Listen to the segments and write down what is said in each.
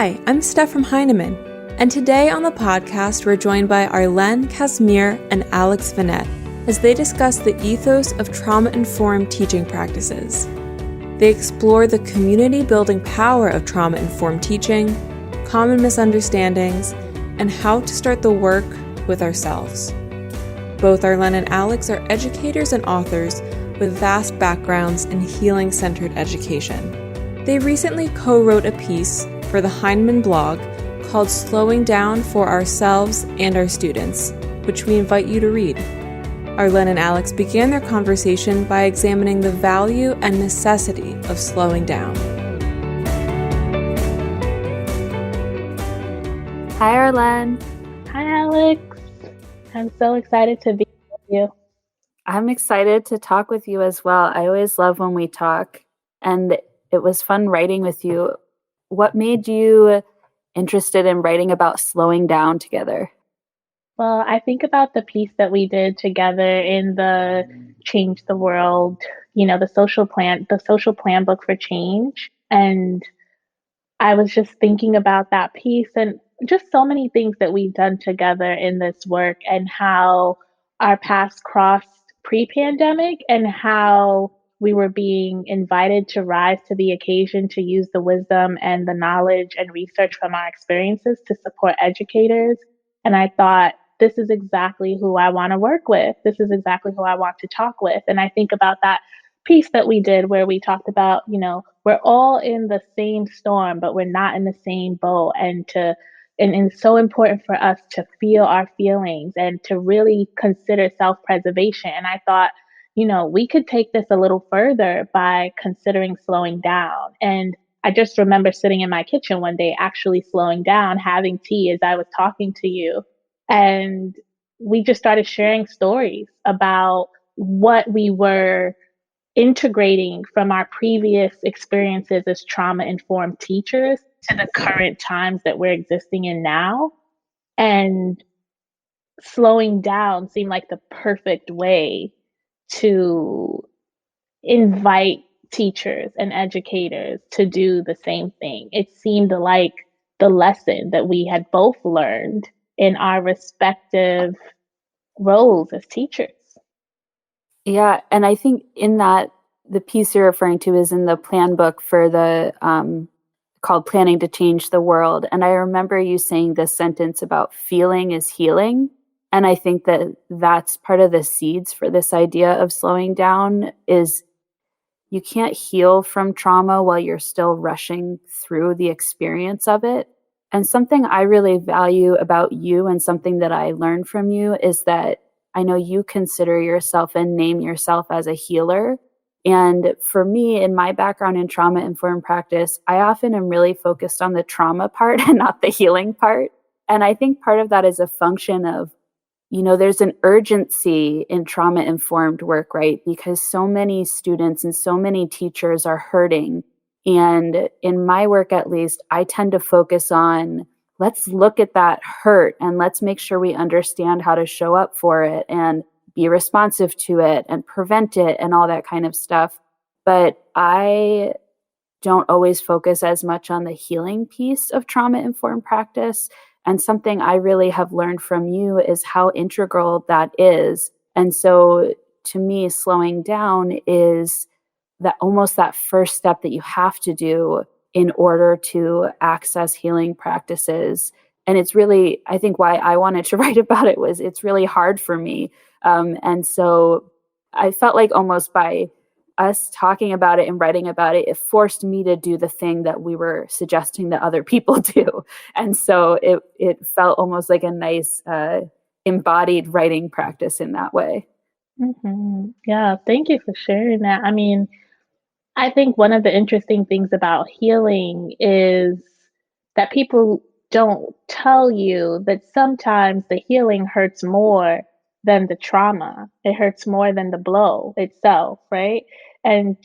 Hi, I'm Steph from Heinemann, and today on the podcast we're joined by Arlène, Casimir, and Alex Venet as they discuss the ethos of trauma-informed teaching practices. They explore the community-building power of trauma-informed teaching, common misunderstandings, and how to start the work with ourselves. Both Arlene and Alex are educators and authors with vast backgrounds in healing-centered education. They recently co-wrote a piece for the Heinemann Blog called Slowing Down for Ourselves and Our Students, which we invite you to read. Arlene and Alex began their conversation by examining the value and necessity of slowing down. Hi, Arlene. Hi, Alex. I'm so excited to be with you. I'm excited to talk with you as well. I always love when we talk, and it was fun writing with you. What made you interested in writing about slowing down together? Well, I think about the piece that we did together in the Change the World, the social plan book for change. And I was just thinking about that piece and just so many things that we've done together in this work and how our paths crossed pre-pandemic and how we were being invited to rise to the occasion to use the wisdom and the knowledge and research from our experiences to support educators. And I thought, this is exactly who I want to work with. This is exactly who I want to talk with. And I think about that piece that we did where we talked about, we're all in the same storm, but we're not in the same boat. And it's so important for us to feel our feelings and to really consider self-preservation. And I thought, we could take this a little further by considering slowing down. And I just remember sitting in my kitchen one day, actually slowing down, having tea as I was talking to you. And we just started sharing stories about what we were integrating from our previous experiences as trauma-informed teachers to the current times that we're existing in now. And slowing down seemed like the perfect way to invite teachers and educators to do the same thing. It seemed like the lesson that we had both learned in our respective roles as teachers. Yeah, and I think in that, the piece you're referring to is in the plan book for the called Planning to Change the World. And I remember you saying this sentence about feeling is healing. And I think that that's part of the seeds for this idea of slowing down is you can't heal from trauma while you're still rushing through the experience of it. And something I really value about you and something that I learned from you is that I know you consider yourself and name yourself as a healer. And for me, in my background in trauma-informed practice, I often am really focused on the trauma part and not the healing part. And I think part of that is a function of, there's an urgency in trauma-informed work, right? Because so many students and so many teachers are hurting. And in my work, at least, I tend to focus on, let's look at that hurt and let's make sure we understand how to show up for it and be responsive to it and prevent it and all that kind of stuff. But I don't always focus as much on the healing piece of trauma-informed practice. And something I really have learned from you is how integral that is. And so to me, slowing down is that almost that first step that you have to do in order to access healing practices. And it's really, I think why I wanted to write about it was it's really hard for me. And so I felt like almost by us talking about it and writing about it, it forced me to do the thing that we were suggesting that other people do. And so it felt almost like a nice embodied writing practice in that way. Mm-hmm. Yeah, thank you for sharing that. I mean, I think one of the interesting things about healing is that people don't tell you that sometimes the healing hurts more than the trauma. It hurts more than the blow itself, right? And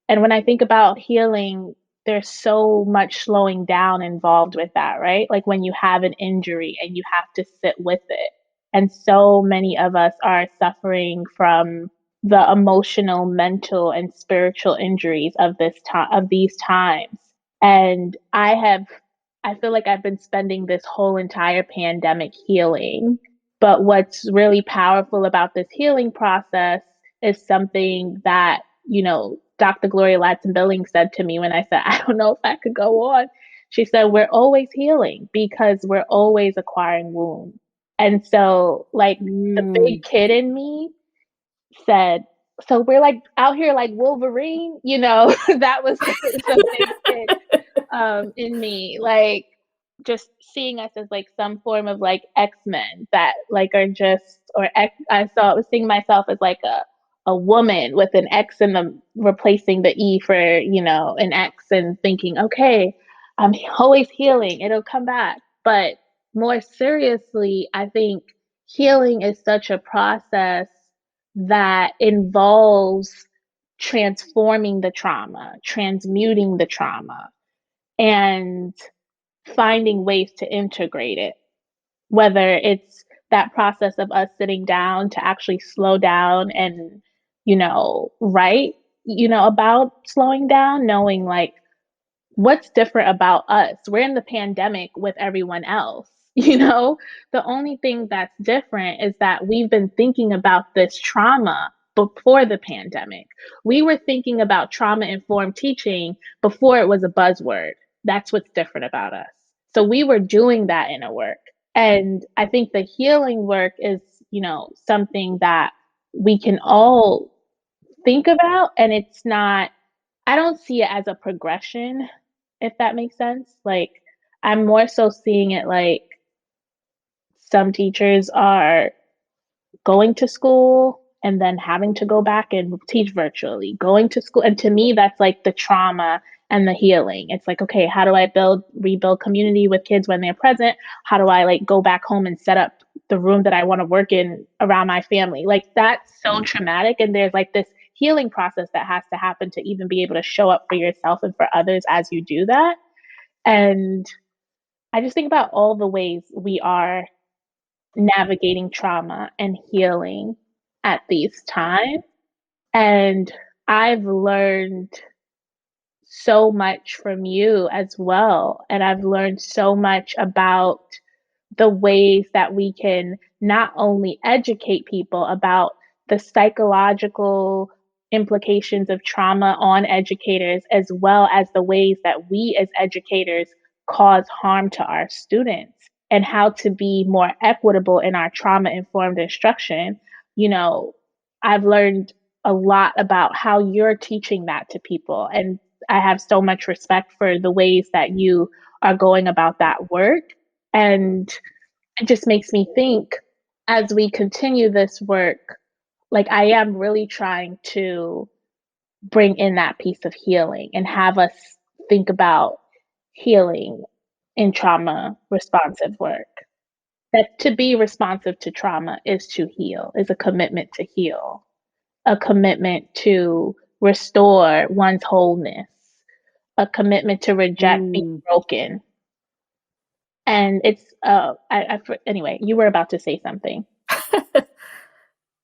when I think about healing, there's so much slowing down involved with that, right? Like when you have an injury and you have to sit with it. And so many of us are suffering from the emotional, mental, and spiritual injuries of these times. And I feel like I've been spending this whole entire pandemic healing. But what's really powerful about this healing process is something that, Dr. Gloria Ladson-Billing said to me when I said, I don't know if I could go on. She said, we're always healing because we're always acquiring wounds. And so, like, the big kid in me said, so we're like out here like Wolverine, that was the big kid in me, like just seeing us as like some form of like X-Men that like are just, I was seeing myself as like a woman with an X in the replacing the E for, an X, and thinking, okay, I'm always healing, it'll come back. But more seriously, I think healing is such a process that involves transforming the trauma, transmuting the trauma, and finding ways to integrate it. Whether it's that process of us sitting down to actually slow down and, write, about slowing down, knowing like, what's different about us? We're in the pandemic with everyone else. The only thing that's different is that we've been thinking about this trauma before the pandemic. We were thinking about trauma informed teaching before it was a buzzword. That's what's different about us. So we were doing that inner work. And I think the healing work is, something that we can all think about. And it's not, I don't see it as a progression, if that makes sense. Like, I'm more so seeing it like some teachers are going to school and then having to go back and teach virtually, going to school. And to me, that's like the trauma and the healing. It's like, okay, how do I rebuild community with kids when they're present? How do I like go back home and set up the room that I want to work in around my family? Like, that's so traumatic. And there's like this healing process that has to happen to even be able to show up for yourself and for others as you do that. And I just think about all the ways we are navigating trauma and healing at these times. And I've learned so much from you as well. And I've learned so much about the ways that we can not only educate people about the psychological implications of trauma on educators, as well as the ways that we as educators cause harm to our students, and how to be more equitable in our trauma informed instruction. I've learned a lot about how you're teaching that to people. And I have so much respect for the ways that you are going about that work. And it just makes me think, as we continue this work, like, I am really trying to bring in that piece of healing and have us think about healing in trauma responsive work. That to be responsive to trauma is to heal, is a commitment to heal, a commitment to restore one's wholeness, a commitment to reject being broken. And it's anyway, you were about to say something.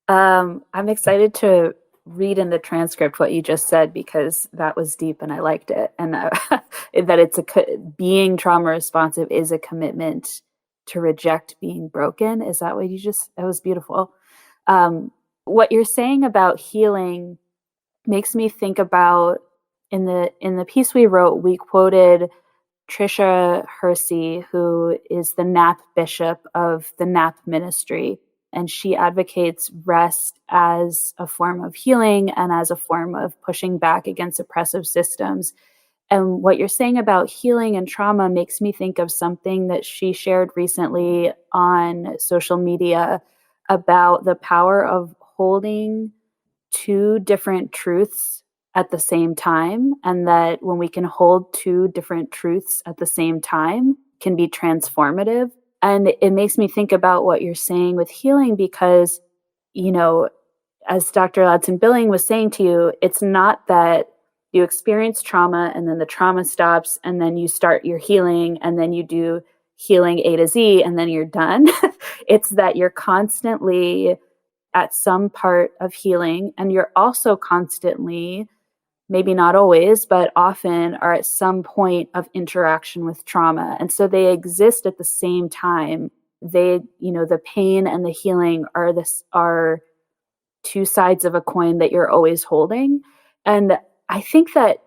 I'm excited to read in the transcript what you just said, because that was deep and I liked it. And that it's being trauma responsive is a commitment to reject being broken. Is that what that was beautiful. What you're saying about healing makes me think about in the piece we wrote, we quoted Tricia Hersey, who is the NAP bishop of the NAP ministry. And she advocates rest as a form of healing and as a form of pushing back against oppressive systems. And what you're saying about healing and trauma makes me think of something that she shared recently on social media about the power of holding two different truths at the same time, and that when we can hold two different truths at the same time can be transformative. And it makes me think about what you're saying with healing, because, as Dr. Ladson-Billing was saying to you, it's not that you experience trauma and then the trauma stops and then you start your healing and then you do healing A to Z and then you're done. It's that you're constantly at some part of healing, and you're also constantly maybe not always, but often are at some point of interaction with trauma. And so they exist at the same time. They, the pain and the healing are two sides of a coin that you're always holding. And I think that,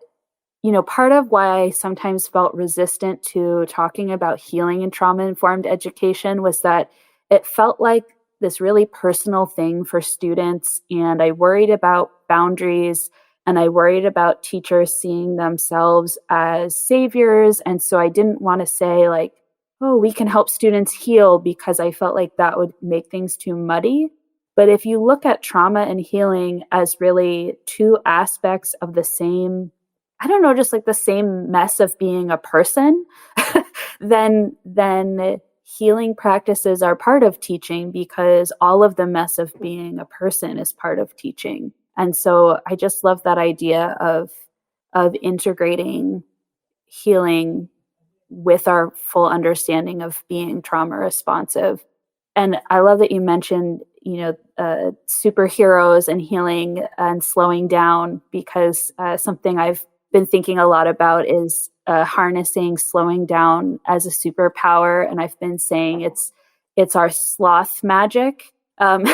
part of why I sometimes felt resistant to talking about healing and trauma-informed education was that it felt like this really personal thing for students. And I worried about boundaries, and I worried about teachers seeing themselves as saviors. And so I didn't want to say like, oh, we can help students heal, because I felt like that would make things too muddy. But if you look at trauma and healing as really two aspects of the same, I don't know, just like the same mess of being a person, then healing practices are part of teaching, because all of the mess of being a person is part of teaching. And so I just love that idea of integrating healing with our full understanding of being trauma responsive. And I love that you mentioned, superheroes and healing and slowing down, because something I've been thinking a lot about is harnessing slowing down as a superpower. And I've been saying it's our sloth magic. And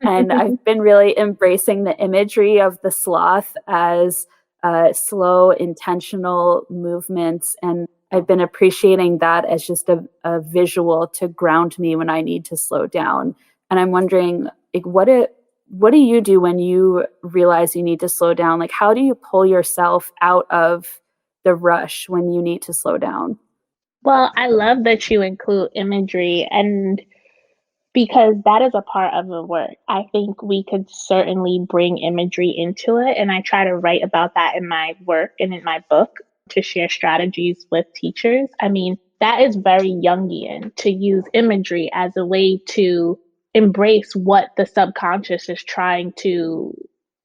I've been really embracing the imagery of the sloth as slow, intentional movements. And I've been appreciating that as just a visual to ground me when I need to slow down. And I'm wondering, like, what do you do when you realize you need to slow down? Like, how do you pull yourself out of the rush when you need to slow down? Well, I love that you include imagery, and because that is a part of the work. I think we could certainly bring imagery into it. And I try to write about that in my work and in my book to share strategies with teachers. I mean, that is very Jungian to use imagery as a way to embrace what the subconscious is trying to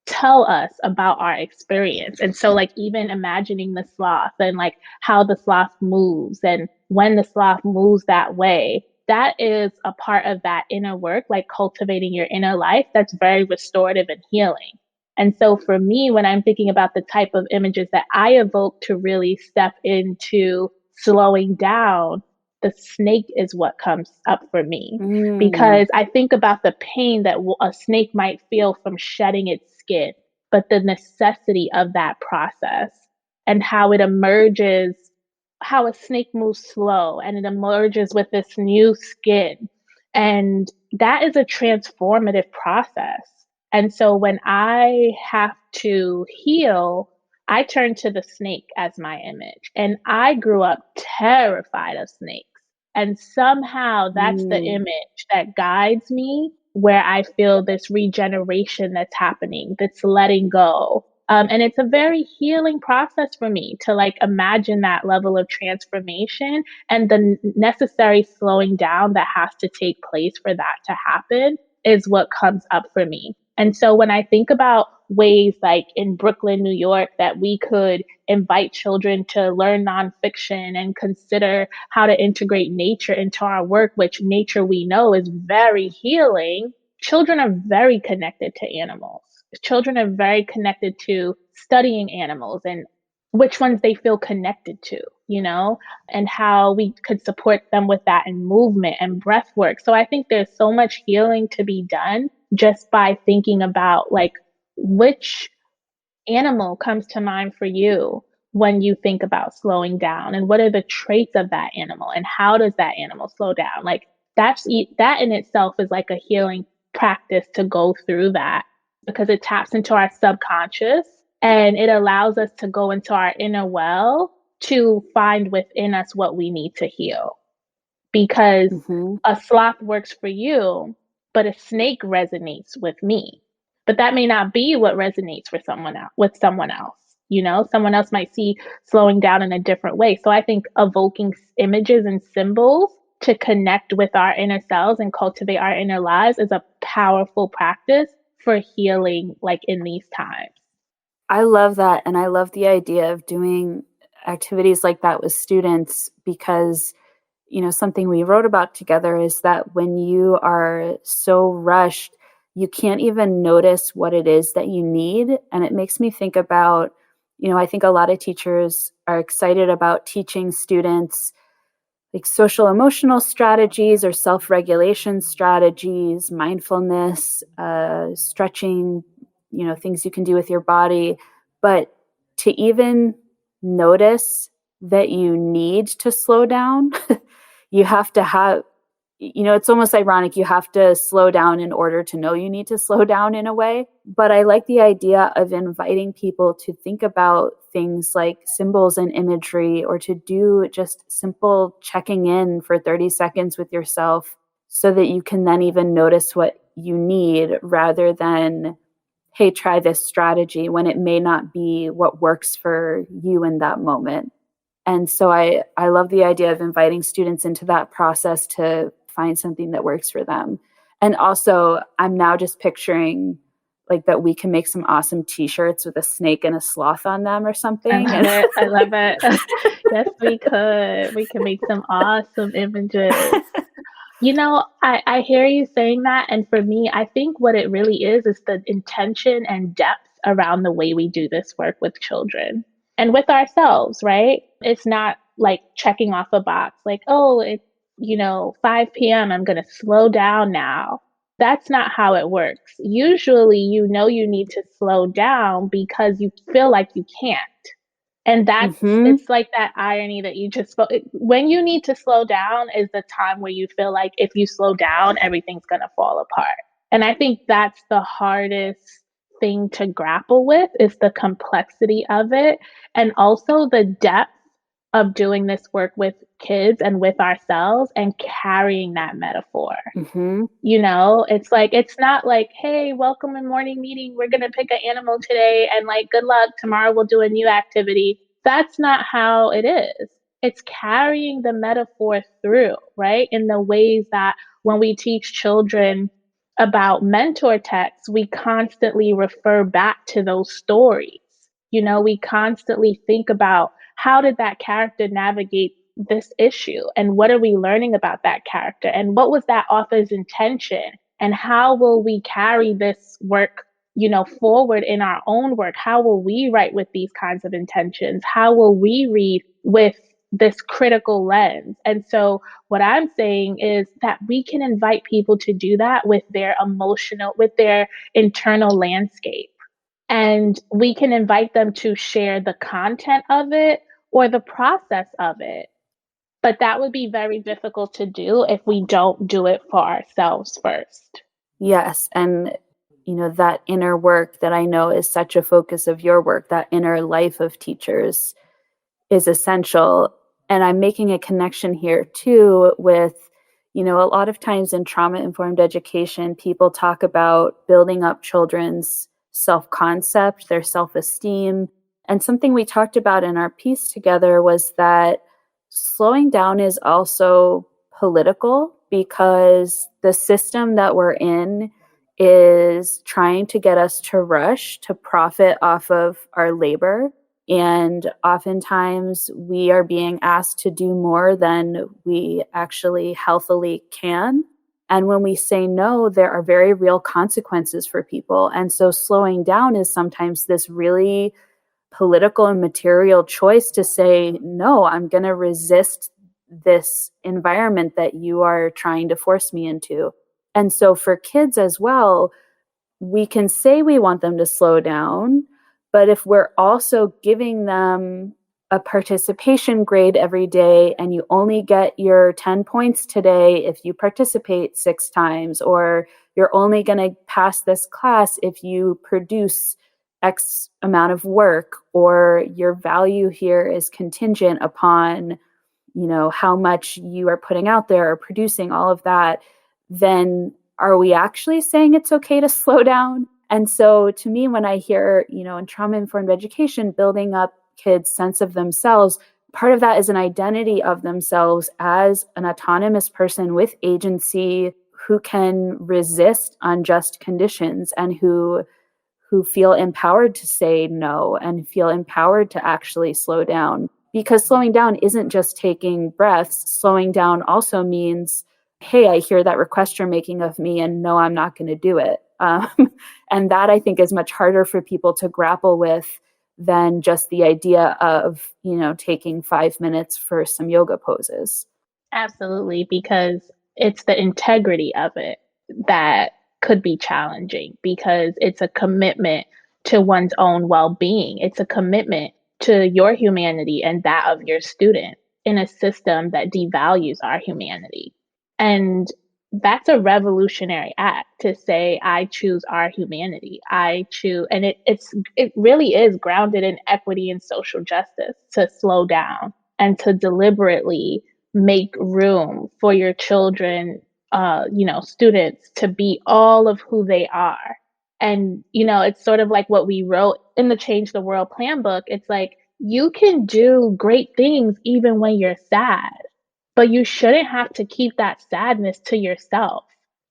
tell us about our experience. And so, like, even imagining the sloth and like how the sloth moves and when the sloth moves that way, that is a part of that inner work, like cultivating your inner life, that's very restorative and healing. And so for me, when I'm thinking about the type of images that I evoke to really step into slowing down, the snake is what comes up for me. Because I think about the pain that a snake might feel from shedding its skin, but the necessity of that process and how it emerges, how a snake moves slow and it emerges with this new skin. And that is a transformative process. And so when I have to heal, I turn to the snake as my image. And I grew up terrified of snakes. And somehow that's the Mm. image that guides me, where I feel this regeneration that's happening, that's letting go. And it's a very healing process for me to like imagine that level of transformation and the necessary slowing down that has to take place for that to happen is what comes up for me. And so when I think about ways like in Brooklyn, New York, that we could invite children to learn nonfiction and consider how to integrate nature into our work, which nature we know is very healing. Children are very connected to animals. Children are very connected to studying animals and which ones they feel connected to, and how we could support them with that in movement and breath work. So I think there's so much healing to be done just by thinking about like which animal comes to mind for you when you think about slowing down, and what are the traits of that animal and how does that animal slow down? Like that in itself is like a healing practice to go through that, because it taps into our subconscious and it allows us to go into our inner well to find within us what we need to heal. Because Mm-hmm. a sloth works for you, but a snake resonates with me. But that may not be what resonates for someone else with someone else. Someone else might see slowing down in a different way. So I think evoking images and symbols to connect with our inner selves and cultivate our inner lives is a powerful practice for healing, like in these times. I love that. And I love the idea of doing activities like that with students, because, something we wrote about together is that when you are so rushed, you can't even notice what it is that you need. And it makes me think about, I think a lot of teachers are excited about teaching students like social emotional strategies or self-regulation strategies, mindfulness, stretching, things you can do with your body. But to even notice that you need to slow down, you have to have, it's almost ironic. You have to slow down in order to know you need to slow down in a way. But I like the idea of inviting people to think about things like symbols and imagery, or to do just simple checking in for 30 seconds with yourself so that you can then even notice what you need, rather than, hey, try this strategy, when it may not be what works for you in that moment. And so I love the idea of inviting students into that process to find something that works for them. And also, I'm now just picturing like that we can make some awesome t-shirts with a snake and a sloth on them or something. I love it. Yes, we could. We can make some awesome images. I hear you saying that. And for me, I think what it really is the intention and depth around the way we do this work with children and with ourselves, right? It's not like checking off a box like, oh, it's, 5 p.m. I'm going to slow down now. That's not how it works. Usually, you need to slow down because you feel like you can't. And it's like that irony that you just spoke. When you need to slow down is the time where you feel like if you slow down, everything's going to fall apart. And I think that's the hardest thing to grapple with, is the complexity of it, and also the depth of doing this work with kids and with ourselves and carrying that metaphor. It's like, it's not like, hey, welcome in morning meeting. We're going to pick an animal today and like, good luck. Tomorrow we'll do a new activity. That's not how it is. It's carrying the metaphor through, right? In the ways that when we teach children about mentor texts, we constantly refer back to those stories. We constantly think about, how did that character navigate this issue? And what are we learning about that character? And what was that author's intention? And how will we carry this work, forward in our own work? How will we write with these kinds of intentions? How will we read with this critical lens? And so what I'm saying is that we can invite people to do that with their internal landscape. And we can invite them to share the content of it or the process of it. But that would be very difficult to do if we don't do it for ourselves first. Yes. And, that inner work that I know is such a focus of your work, that inner life of teachers, is essential. And I'm making a connection here too with, a lot of times in trauma-informed education, people talk about building up children's self-concept, their self-esteem. And something we talked about in our piece together was that slowing down is also political, because the system that we're in is trying to get us to rush to profit off of our labor. And oftentimes we are being asked to do more than we actually healthily can. And when we say no, there are very real consequences for people. And so slowing down is sometimes this really political and material choice to say, no, I'm going to resist this environment that you are trying to force me into. And so for kids as well, we can say we want them to slow down, but if we're also giving them a participation grade every day and you only get your 10 points today if you participate 6 times, or you're only going to pass this class if you produce X amount of work, or your value here is contingent upon, how much you are putting out there or producing, all of that, then are we actually saying it's okay to slow down? And so to me, when I hear, in trauma-informed education, building up kids' sense of themselves, part of that is an identity of themselves as an autonomous person with agency who can resist unjust conditions and who feel empowered to say no and feel empowered to actually slow down. Because slowing down isn't just taking breaths. Slowing down also means, hey, I hear that request you're making of me, and no, I'm not going to do it. And that I think is much harder for people to grapple with than just the idea of, taking 5 minutes for some yoga poses. Absolutely, because it's the integrity of it that could be challenging, because it's a commitment to one's own well-being. It's a commitment to your humanity and that of your student in a system that devalues our humanity. And that's a revolutionary act to say, I choose our humanity. I choose, and it really is grounded in equity and social justice to slow down and to deliberately make room for your children, students to be all of who they are. And, it's sort of like what we wrote in the Change the World Plan book. It's like, you can do great things even when you're sad, but you shouldn't have to keep that sadness to yourself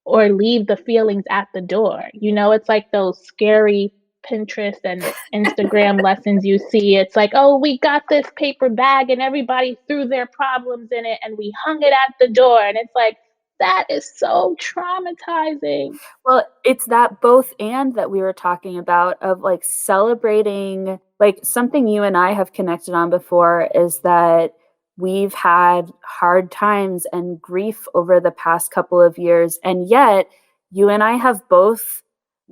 or leave the feelings at the door. It's like those scary Pinterest and Instagram lessons you see. It's like, oh, we got this paper bag and everybody threw their problems in it and we hung it at the door. And it's like, that is so traumatizing. Well, it's that both and that we were talking about, of like celebrating, like something you and I have connected on before is that we've had hard times and grief over the past couple of years. And yet you and I have both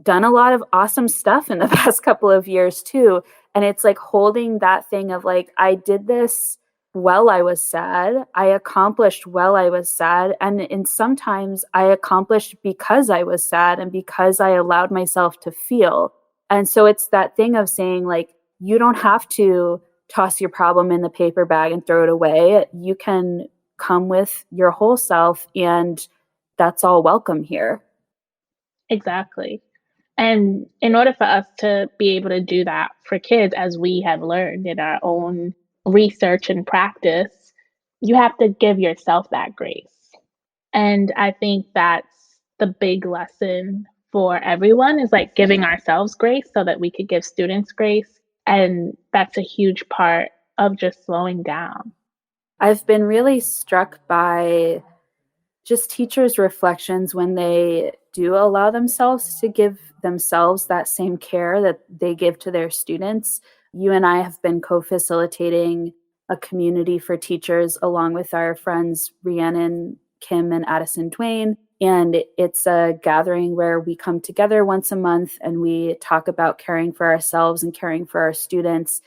done a lot of awesome stuff in the past couple of years too. And it's like holding that thing of like, I did this while I was sad. I accomplished while I was sad. And sometimes I accomplished because I was sad and because I allowed myself to feel. And so it's that thing of saying like, you don't have to toss your problem in the paper bag and throw it away. You can come with your whole self, and that's all welcome here. Exactly. And in order for us to be able to do that for kids, as we have learned in our own research and practice, you have to give yourself that grace. And I think that's the big lesson for everyone, is like giving ourselves grace so that we could give students grace. And that's a huge part of just slowing down. I've been really struck by just teachers' reflections when they do allow themselves to give themselves that same care that they give to their students. You and I have been co-facilitating a community for teachers along with our friends Rhiannon, Kim, and Addison Dwayne. And it's a gathering where we come together once a month and we talk about caring for ourselves and caring for our students.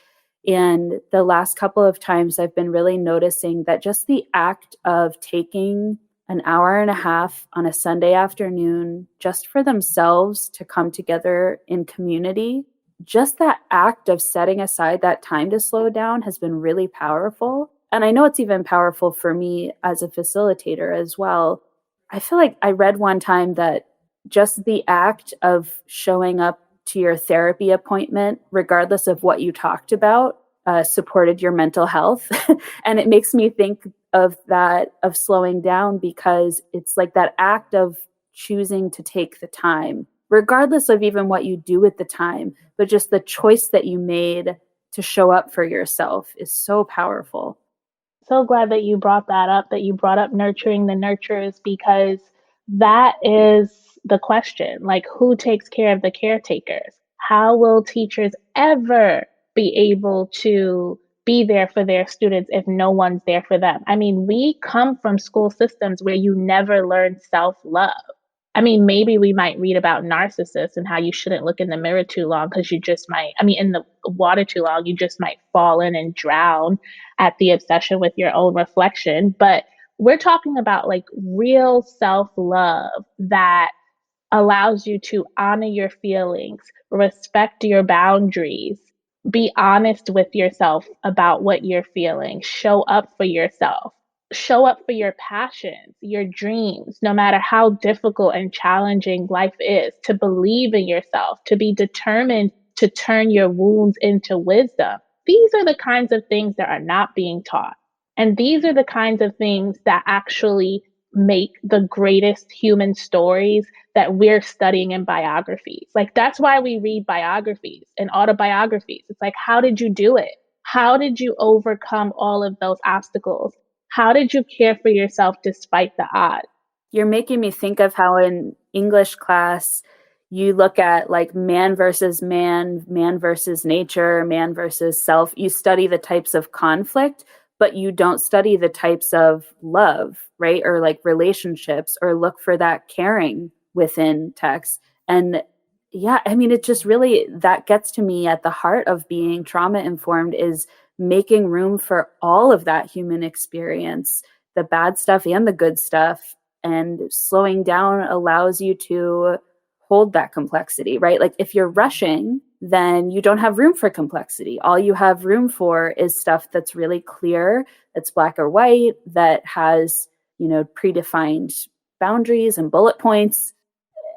And the last couple of times I've been really noticing that just the act of taking an hour and a half on a Sunday afternoon just for themselves to come together in community, just that act of setting aside that time to slow down has been really powerful. And I know it's even powerful for me as a facilitator as well. I feel like I read one time that just the act of showing up to your therapy appointment, regardless of what you talked about, supported your mental health. And it makes me think of that, of slowing down, because it's like that act of choosing to take the time, regardless of even what you do with the time, but just the choice that you made to show up for yourself is so powerful. So glad that you brought that up, that you brought up nurturing the nurturers, because that is the question. Like, who takes care of the caretakers? How will teachers ever be able to be there for their students if no one's there for them? I mean, we come from school systems where you never learn self-love. I mean, maybe we might read about narcissists and how you shouldn't look in the mirror too long because you just might, in the water too long, you just might fall in and drown at the obsession with your own reflection. But we're talking about like real self love that allows you to honor your feelings, respect your boundaries, be honest with yourself about what you're feeling, show up for yourself, show up for your passions, your dreams, no matter how difficult and challenging life is, to believe in yourself, to be determined to turn your wounds into wisdom. These are the kinds of things that are not being taught. And these are the kinds of things that actually make the greatest human stories that we're studying in biographies. Like, that's why we read biographies and autobiographies. It's like, how did you do it? How did you overcome all of those obstacles? How did you care for yourself despite the odds? You're making me think of how in English class, you look at like man versus man, man versus nature, man versus self. You study the types of conflict, but you don't study the types of love, right? Or like relationships, or look for that caring within text. And yeah, I mean, it just really, that gets to me at the heart of being trauma informed, is making room for all of that human experience, the bad stuff and the good stuff. And slowing down allows you to hold that complexity, right? Like if you're rushing, then you don't have room for complexity. All you have room for is stuff that's really clear, that's black or white, that has, predefined boundaries and bullet points.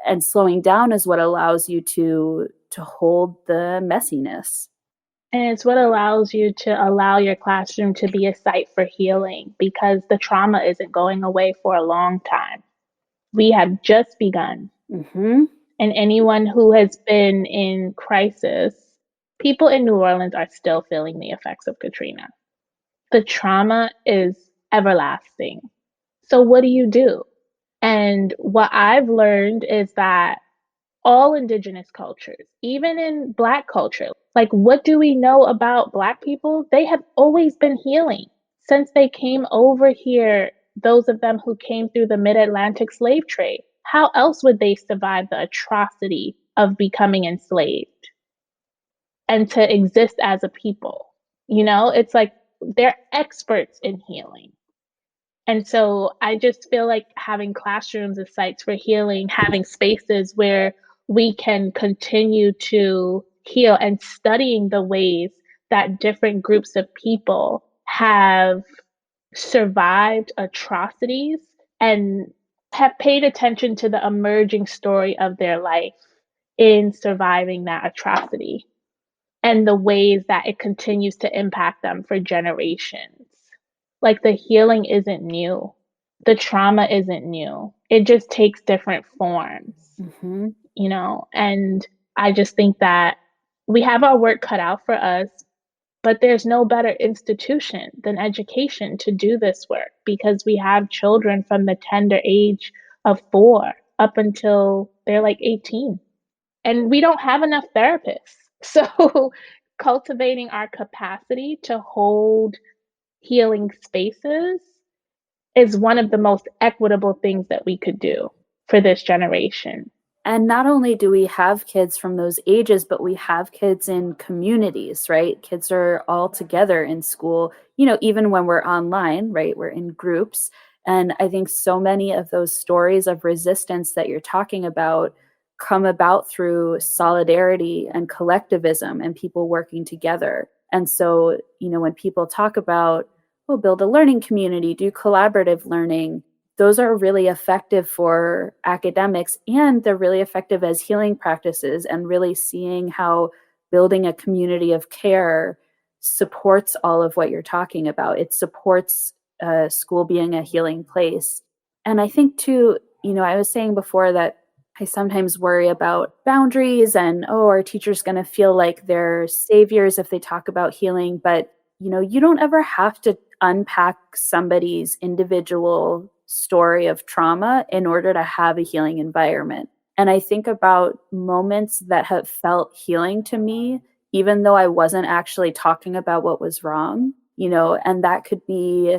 And slowing down is what allows you to hold the messiness. And it's what allows you to allow your classroom to be a site for healing, because the trauma isn't going away for a long time. We have just begun. Mm-hmm. And anyone who has been in crisis, people in New Orleans are still feeling the effects of Katrina. The trauma is everlasting. So what do you do? And what I've learned is that all indigenous cultures, even in Black culture, like what do we know about Black people? They have always been healing since they came over here. Those of them who came through the mid-Atlantic slave trade, how else would they survive the atrocity of becoming enslaved and to exist as a people? It's like they're experts in healing. And so I just feel like having classrooms as sites for healing, having spaces where we can continue to heal, and studying the ways that different groups of people have survived atrocities and have paid attention to the emerging story of their life in surviving that atrocity, and the ways that it continues to impact them for generations. Like the healing isn't new, the trauma isn't new. It just takes different forms, Mm-hmm. And I just think that we have our work cut out for us, but there's no better institution than education to do this work, because we have children from the tender age of 4 up until they're like 18. And we don't have enough therapists. So cultivating our capacity to hold healing spaces is one of the most equitable things that we could do for this generation. And not only do we have kids from those ages, but we have kids in communities, right? Kids are all together in school, even when we're online, right? We're in groups. And I think so many of those stories of resistance that you're talking about come about through solidarity and collectivism and people working together. And so, when people talk about, well, build a learning community, do collaborative learning, those are really effective for academics, and they're really effective as healing practices, and really seeing how building a community of care supports all of what you're talking about. It supports school being a healing place. And I think too, I was saying before that I sometimes worry about boundaries and, are teachers going to feel like they're saviors if they talk about healing? But, you don't ever have to unpack somebody's individual story of trauma in order to have a healing environment. And I think about moments that have felt healing to me, even though I wasn't actually talking about what was wrong, and that could be,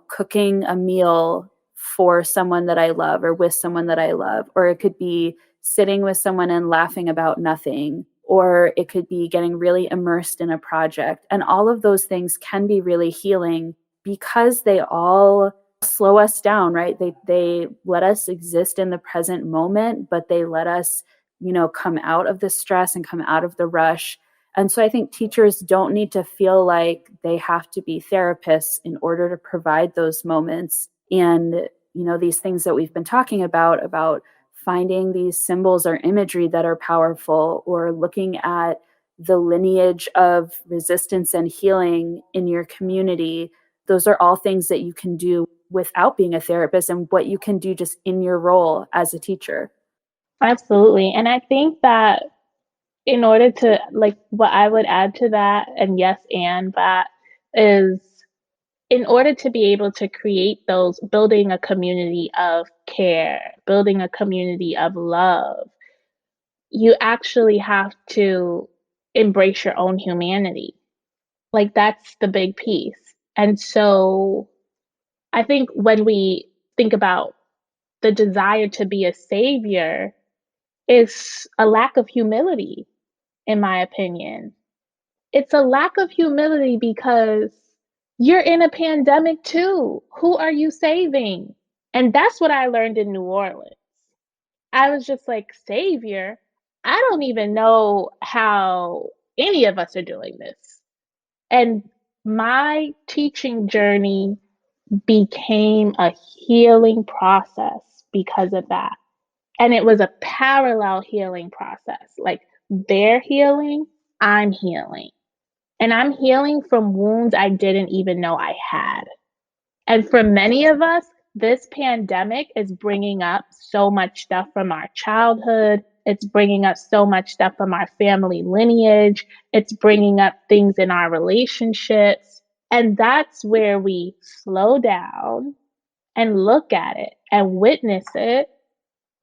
cooking a meal for someone that I love or with someone that I love, or it could be sitting with someone and laughing about nothing, or it could be getting really immersed in a project. And all of those things can be really healing because they all slow us down, right? They let us exist in the present moment, but they let us, come out of the stress and come out of the rush. And so I think teachers don't need to feel like they have to be therapists in order to provide those moments. And, these things that we've been talking about finding these symbols or imagery that are powerful, or looking at the lineage of resistance and healing in your community. Those are all things that you can do without being a therapist, and what you can do just in your role as a teacher. Absolutely. And I think that in order to, like, what I would add to that, and yes, and that is, in order to be able to create those, building a community of care, building a community of love, you actually have to embrace your own humanity. Like, that's the big piece. And so I think when we think about the desire to be a savior, is a lack of humility, in my opinion. It's a lack of humility because you're in a pandemic too. Who are you saving? And that's what I learned in New Orleans. I was just like, savior? I don't even know how any of us are doing this. And my teaching journey became a healing process because of that. And it was a parallel healing process. Like, they're healing, I'm healing. And I'm healing from wounds I didn't even know I had. And for many of us, this pandemic is bringing up so much stuff from our childhood. It's bringing up so much stuff from our family lineage. It's bringing up things in our relationships. And that's where we slow down and look at it and witness it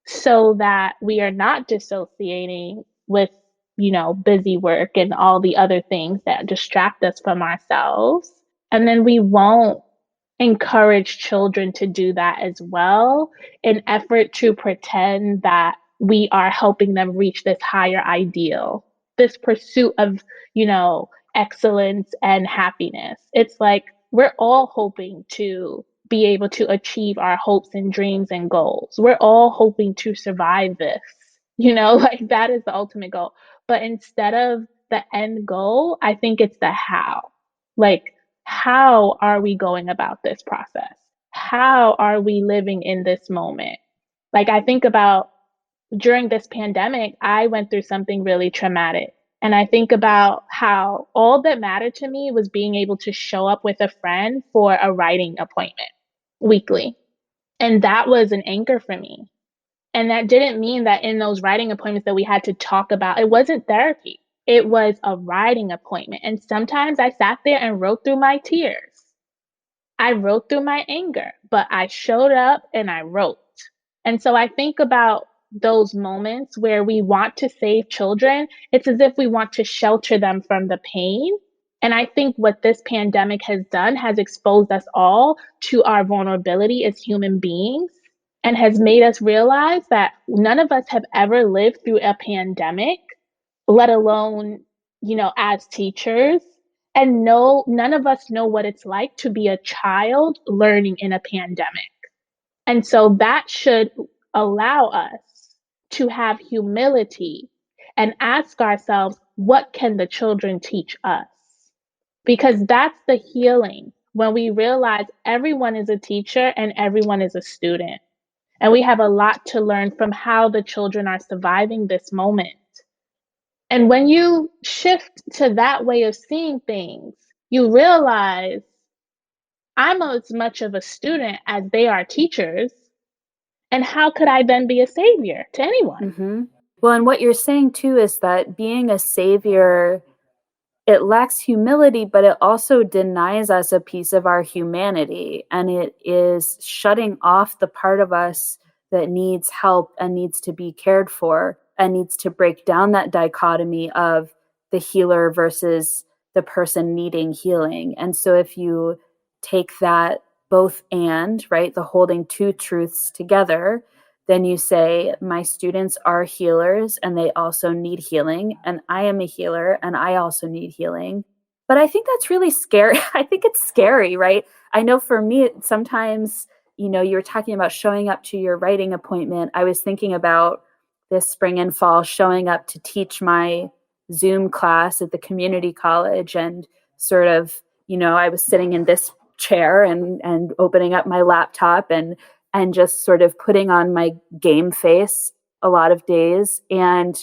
so that we are not dissociating with, busy work and all the other things that distract us from ourselves. And then we won't encourage children to do that as well in effort to pretend that we are helping them reach this higher ideal, this pursuit of, excellence and happiness. It's like we're all hoping to be able to achieve our hopes and dreams and goals. We're all hoping to survive this, like that is the ultimate goal. But instead of the end goal, I think it's the how. Like, how are we going about this process? How are we living in this moment? Like, I think about during this pandemic, I went through something really traumatic. And I think about how all that mattered to me was being able to show up with a friend for a writing appointment weekly. And that was an anchor for me. And that didn't mean that in those writing appointments that we had to talk about, it wasn't therapy. It was a writing appointment. And sometimes I sat there and wrote through my tears. I wrote through my anger, but I showed up and I wrote. And so I think about those moments where we want to save children. It's as if we want to shelter them from the pain. And I think what this pandemic has done has exposed us all to our vulnerability as human beings and has made us realize that none of us have ever lived through a pandemic, let alone, as teachers. And no, none of us know what it's like to be a child learning in a pandemic. And so that should allow us to have humility and ask ourselves, what can the children teach us? Because that's the healing when we realize everyone is a teacher and everyone is a student. And we have a lot to learn from how the children are surviving this moment. And when you shift to that way of seeing things, you realize I'm as much of a student as they are teachers. And how could I then be a savior to anyone? Mm-hmm. Well, and what you're saying too is that being a savior, it lacks humility, but it also denies us a piece of our humanity. And it is shutting off the part of us that needs help and needs to be cared for and needs to break down that dichotomy of the healer versus the person needing healing. And so if you take that both and, right, the holding two truths together, then you say, my students are healers and they also need healing. And I am a healer and I also need healing. But I think that's really scary. I think it's scary, right? I know for me, sometimes, you were talking about showing up to your writing appointment. I was thinking about this spring and fall showing up to teach my Zoom class at the community college and sort of, I was sitting in this chair and opening up my laptop and just sort of putting on my game face a lot of days. And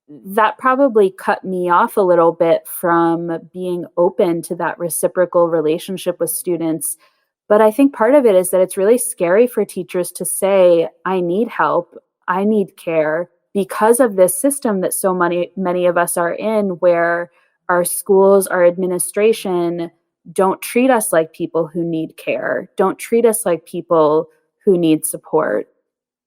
that probably cut me off a little bit from being open to that reciprocal relationship with students. But I think part of it is that it's really scary for teachers to say, I need help, I need care, because of this system that so many of us are in, where our schools, our administration don't treat us like people who need care, don't treat us like people who need support.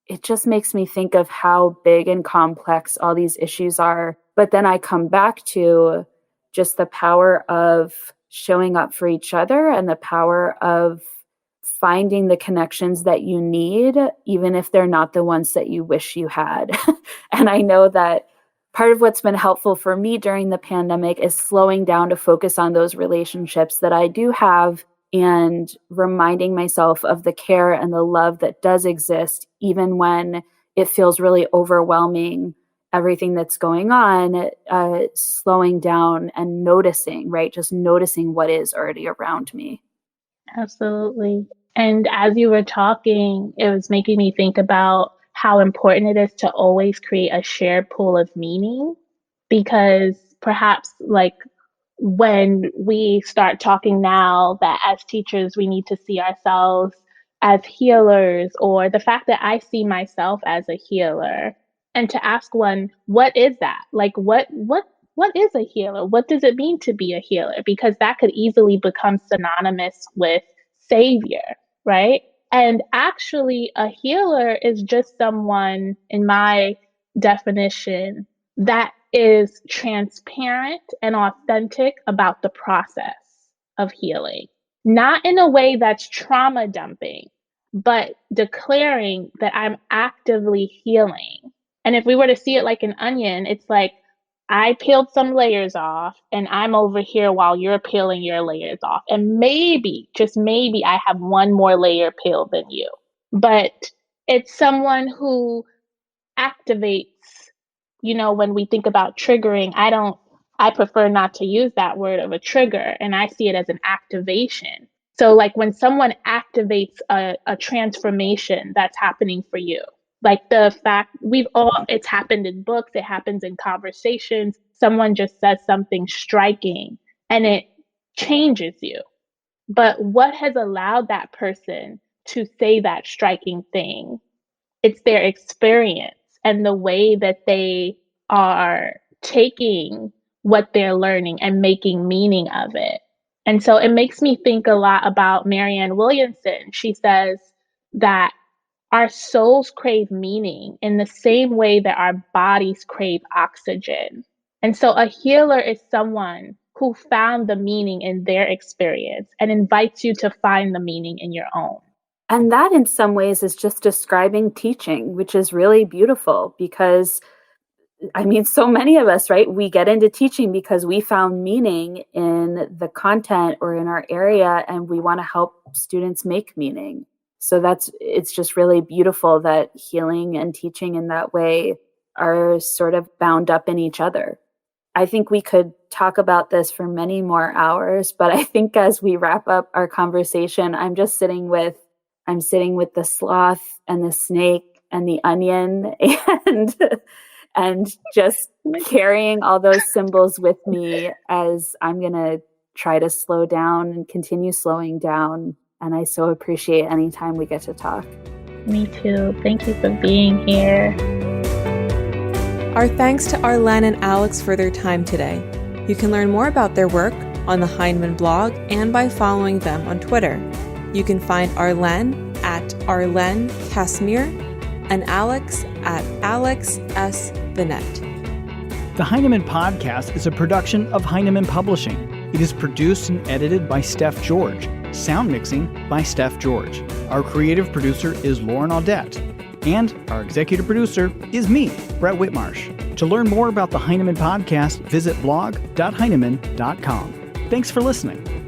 it just makes me think of how big and complex all these issues are. But then I come back to just the power of showing up for each other and the power of finding the connections that you need, even if they're not the ones that you wish you had. And I know that part of what's been helpful for me during the pandemic is slowing down to focus on those relationships that I do have and reminding myself of the care and the love that does exist, even when it feels really overwhelming, everything that's going on, slowing down and noticing, right? Just noticing what is already around me. Absolutely. And as you were talking, it was making me think about how important it is to always create a shared pool of meaning, because perhaps like when we start talking now that as teachers, we need to see ourselves as healers, or the fact that I see myself as a healer, and to ask one, what is that? Like, what is a healer? What does it mean to be a healer? Because that could easily become synonymous with savior, right? And actually, a healer is just someone, in my definition, that is transparent and authentic about the process of healing. Not in a way that's trauma dumping, but declaring that I'm actively healing. And if we were to see it like an onion, it's like, I peeled some layers off and I'm over here while you're peeling your layers off. And maybe, just maybe, I have one more layer peeled than you. But it's someone who activates, when we think about triggering, I prefer not to use that word of a trigger, and I see it as an activation. So like when someone activates a transformation that's happening for you, like the fact it's happened in books, it happens in conversations. Someone just says something striking and it changes you. But what has allowed that person to say that striking thing? It's their experience and the way that they are taking what they're learning and making meaning of it. And so it makes me think a lot about Marianne Williamson. She says that our souls crave meaning in the same way that our bodies crave oxygen. And so a healer is someone who found the meaning in their experience and invites you to find the meaning in your own. And that in some ways is just describing teaching, which is really beautiful because, so many of us, right, we get into teaching because we found meaning in the content or in our area, and we want to help students make meaning. So it's just really beautiful that healing and teaching in that way are sort of bound up in each other. I think we could talk about this for many more hours, but I think as we wrap up our conversation, I'm sitting with the sloth and the snake and the onion and just carrying all those symbols with me as I'm going to try to slow down and continue slowing down. And I so appreciate any time we get to talk. Me too. Thank you for being here. Our thanks to Arlene and Alex for their time today. You can learn more about their work on the Heinemann Blog and by following them on Twitter. You can find Arlene at Arlene Casimir and Alex at Alex S. Venet. The Heinemann Podcast is a production of Heinemann Publishing. It is produced and edited by Steph George. Sound mixing by Steph George. Our creative producer is Lauren Audette. And our executive producer is me, Brett Whitmarsh. To learn more about the Heinemann Podcast, visit blog.heinemann.com. Thanks for listening.